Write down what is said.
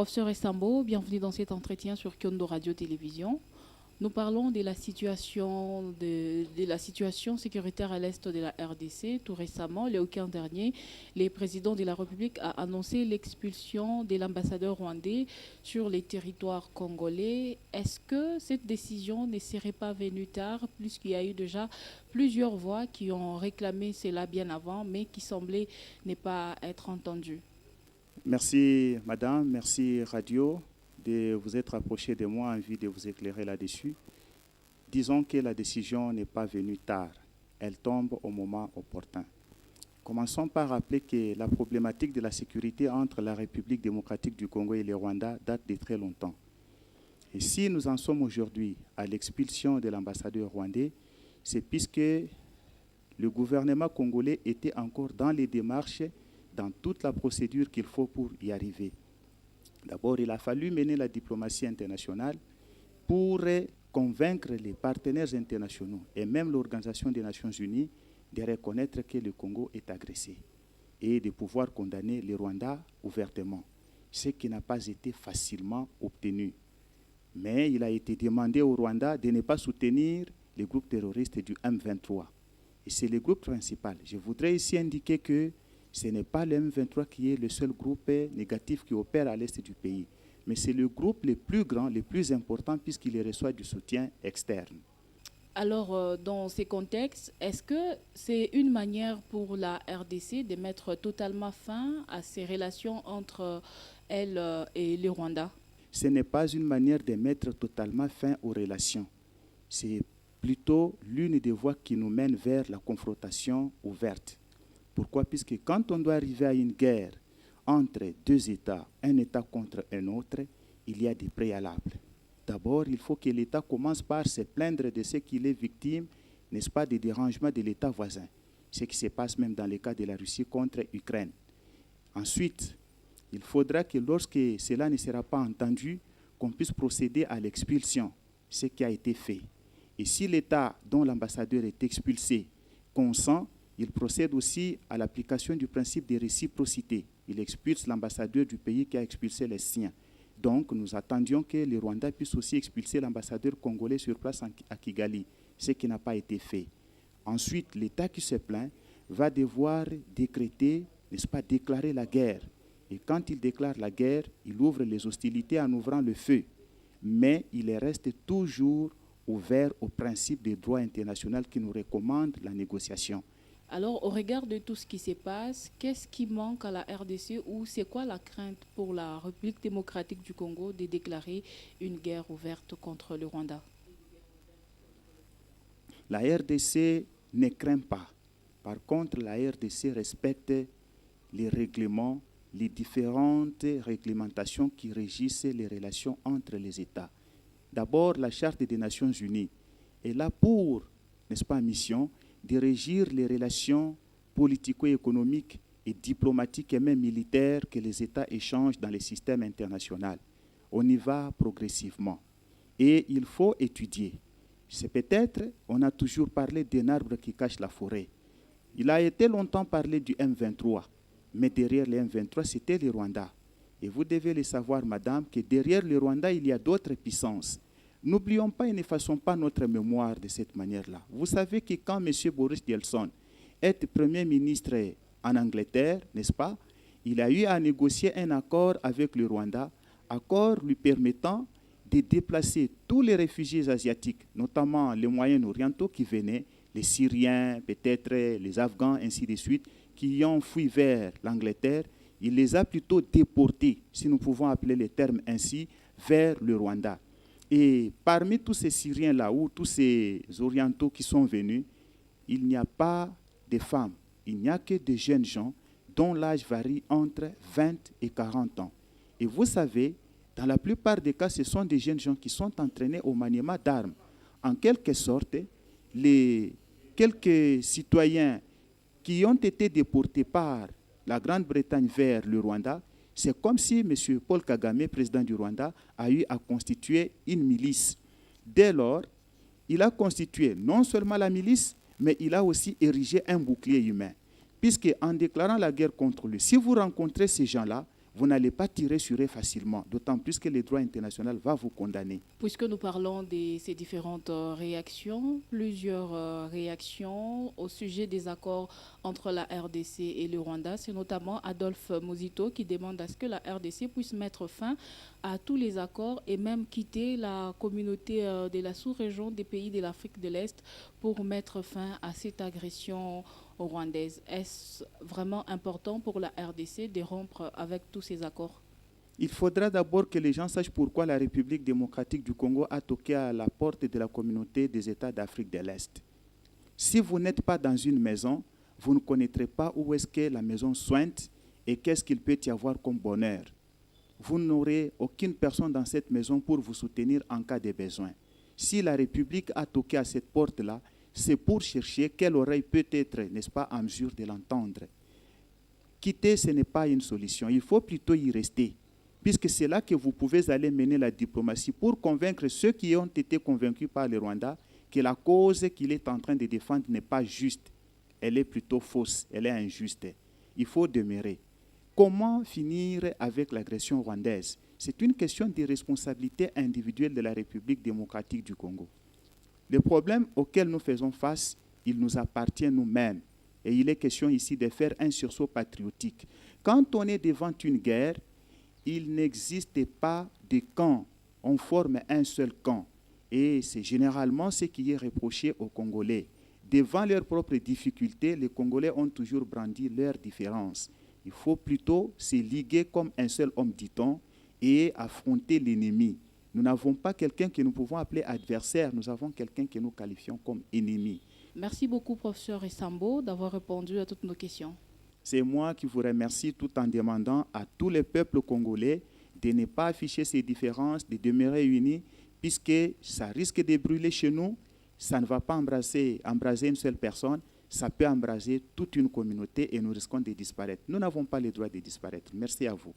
Professeur Essambo, bienvenue dans cet entretien sur Kyondo Radio-Télévision. Nous parlons de la situation, de la situation sécuritaire à l'est de la RDC. Tout récemment, le week-end dernier, le président de la République a annoncé l'expulsion de l'ambassadeur rwandais sur les territoires congolais. Est-ce que cette décision ne serait pas venue tard, puisqu'il y a eu déjà plusieurs voix qui ont réclamé cela bien avant, mais qui semblaient ne pas être entendues? Merci madame, merci radio de vous être approché de moi en vue de vous éclairer là-dessus. Disons que la décision n'est pas venue tard, elle tombe au moment opportun. Commençons par rappeler que la problématique de la sécurité entre la République démocratique du Congo et le Rwanda date de très longtemps. Et si nous en sommes aujourd'hui à l'expulsion de l'ambassadeur rwandais, c'est puisque le gouvernement congolais était encore dans les démarches, dans toute la procédure qu'il faut pour y arriver. D'abord, il a fallu mener la diplomatie internationale pour convaincre les partenaires internationaux et même l'Organisation des Nations Unies de reconnaître que le Congo est agressé et de pouvoir condamner le Rwanda ouvertement, ce qui n'a pas été facilement obtenu. Mais il a été demandé au Rwanda de ne pas soutenir les groupes terroristes du M23. Et c'est le groupe principal. Je voudrais ici indiquer que ce n'est pas le M23 qui est le seul groupe négatif qui opère à l'est du pays, mais c'est le groupe le plus grand, le plus important, puisqu'il reçoit du soutien externe. Alors, dans ces contextes, est-ce que c'est une manière pour la RDC de mettre totalement fin à ces relations entre elle et le Rwanda? Ce n'est pas une manière de mettre totalement fin aux relations. C'est plutôt l'une des voies qui nous mène vers la confrontation ouverte. Pourquoi? Puisque quand on doit arriver à une guerre entre deux États, un État contre un autre, il y a des préalables. D'abord, il faut que l'État commence par se plaindre de ce qu'il est victime, n'est-ce pas, des dérangements de l'État voisin. Ce qui se passe même dans le cas de la Russie contre l'Ukraine. Ensuite, il faudra que lorsque cela ne sera pas entendu, qu'on puisse procéder à l'expulsion, ce qui a été fait. Et si l'État dont l'ambassadeur est expulsé consent, il procède aussi à l'application du principe de réciprocité. Il expulse l'ambassadeur du pays qui a expulsé les siens. Donc, nous attendions que le Rwanda puisse aussi expulser l'ambassadeur congolais sur place à Kigali, ce qui n'a pas été fait. Ensuite, l'État qui se plaint va devoir décréter, n'est-ce pas, déclarer la guerre. Et quand il déclare la guerre, il ouvre les hostilités en ouvrant le feu. Mais il reste toujours ouvert au principe des droits internationaux qui nous recommande la négociation. Alors, au regard de tout ce qui se passe, qu'est-ce qui manque à la RDC ou c'est quoi la crainte pour la République démocratique du Congo de déclarer une guerre ouverte contre le Rwanda? La RDC ne craint pas. Par contre, la RDC respecte les règlements, les différentes réglementations qui régissent les relations entre les États. D'abord, la Charte des Nations Unies est là pour, n'est-ce pas, mission de régir les relations politico-économiques et diplomatiques et même militaires que les États échangent dans les systèmes internationaux. On y va progressivement. Et il faut étudier. C'est peut-être, on a toujours parlé d'un arbre qui cache la forêt. Il a été longtemps parlé du M23, mais derrière le M23, c'était le Rwanda. Et vous devez le savoir, madame, que derrière le Rwanda, il y a d'autres puissances. N'oublions pas et n'effaçons pas notre mémoire de cette manière-là. Vous savez que quand M. Boris Johnson est Premier ministre en Angleterre, n'est-ce pas, il a eu à négocier un accord avec le Rwanda, accord lui permettant de déplacer tous les réfugiés asiatiques, notamment les Moyen-Orientaux qui venaient, les Syriens, peut-être les Afghans, ainsi de suite, qui ont fui vers l'Angleterre. Il les a plutôt déportés, si nous pouvons appeler les termes ainsi, vers le Rwanda. Et parmi tous ces Syriens-là, ou tous ces Orientaux qui sont venus, il n'y a pas de femmes, il n'y a que des jeunes gens dont l'âge varie entre 20 et 40 ans. Et vous savez, dans la plupart des cas, ce sont des jeunes gens qui sont entraînés au maniement d'armes. En quelque sorte, les quelques citoyens qui ont été déportés par la Grande-Bretagne vers le Rwanda, c'est comme si M. Paul Kagame, président du Rwanda, a eu à constituer une milice. Dès lors, il a constitué non seulement la milice, mais il a aussi érigé un bouclier humain. Puisque en déclarant la guerre contre lui, si vous rencontrez ces gens-là, vous n'allez pas tirer sur eux facilement, d'autant plus que le droit international va vous condamner. Puisque nous parlons de ces différentes réactions, plusieurs réactions au sujet des accords entre la RDC et le Rwanda, c'est notamment Adolphe Muzito qui demande à ce que la RDC puisse mettre fin à tous les accords et même quitter la communauté de la sous-région des pays de l'Afrique de l'Est pour mettre fin à cette agression rwandaise. Est-ce vraiment important pour la RDC de rompre avec tous ces accords? Il faudra d'abord que les gens sachent pourquoi la République démocratique du Congo a toqué à la porte de la communauté des États d'Afrique de l'Est. Si vous n'êtes pas dans une maison, vous ne connaîtrez pas où est-ce que la maison sointe et qu'est-ce qu'il peut y avoir comme bonheur. Vous n'aurez aucune personne dans cette maison pour vous soutenir en cas de besoin. Si la République a toqué à cette porte-là, c'est pour chercher quelle oreille peut être, n'est-ce pas, en mesure de l'entendre. Quitter, ce n'est pas une solution. Il faut plutôt y rester, puisque c'est là que vous pouvez aller mener la diplomatie pour convaincre ceux qui ont été convaincus par le Rwanda que la cause qu'il est en train de défendre n'est pas juste. Elle est plutôt fausse, elle est injuste. Il faut demeurer. Comment finir avec l'agression rwandaise? C'est une question de responsabilité individuelle de la République démocratique du Congo. Le problème auquel nous faisons face, il nous appartient nous-mêmes. Et il est question ici de faire un sursaut patriotique. Quand on est devant une guerre, il n'existe pas de camp. On forme un seul camp. Et c'est généralement ce qui est reproché aux Congolais. Devant leurs propres difficultés, les Congolais ont toujours brandi leurs différences. Il faut plutôt se liguer comme un seul homme, dit-on, et affronter l'ennemi. Nous n'avons pas quelqu'un que nous pouvons appeler adversaire, nous avons quelqu'un que nous qualifions comme ennemi. Merci beaucoup, professeur Essambo, d'avoir répondu à toutes nos questions. C'est moi qui vous remercie tout en demandant à tous les peuples congolais de ne pas afficher ces différences, de demeurer unis, puisque ça risque de brûler chez nous. Ça ne va pas embraser une seule personne, ça peut embraser toute une communauté et nous risquons de disparaître. Nous n'avons pas le droit de disparaître. Merci à vous.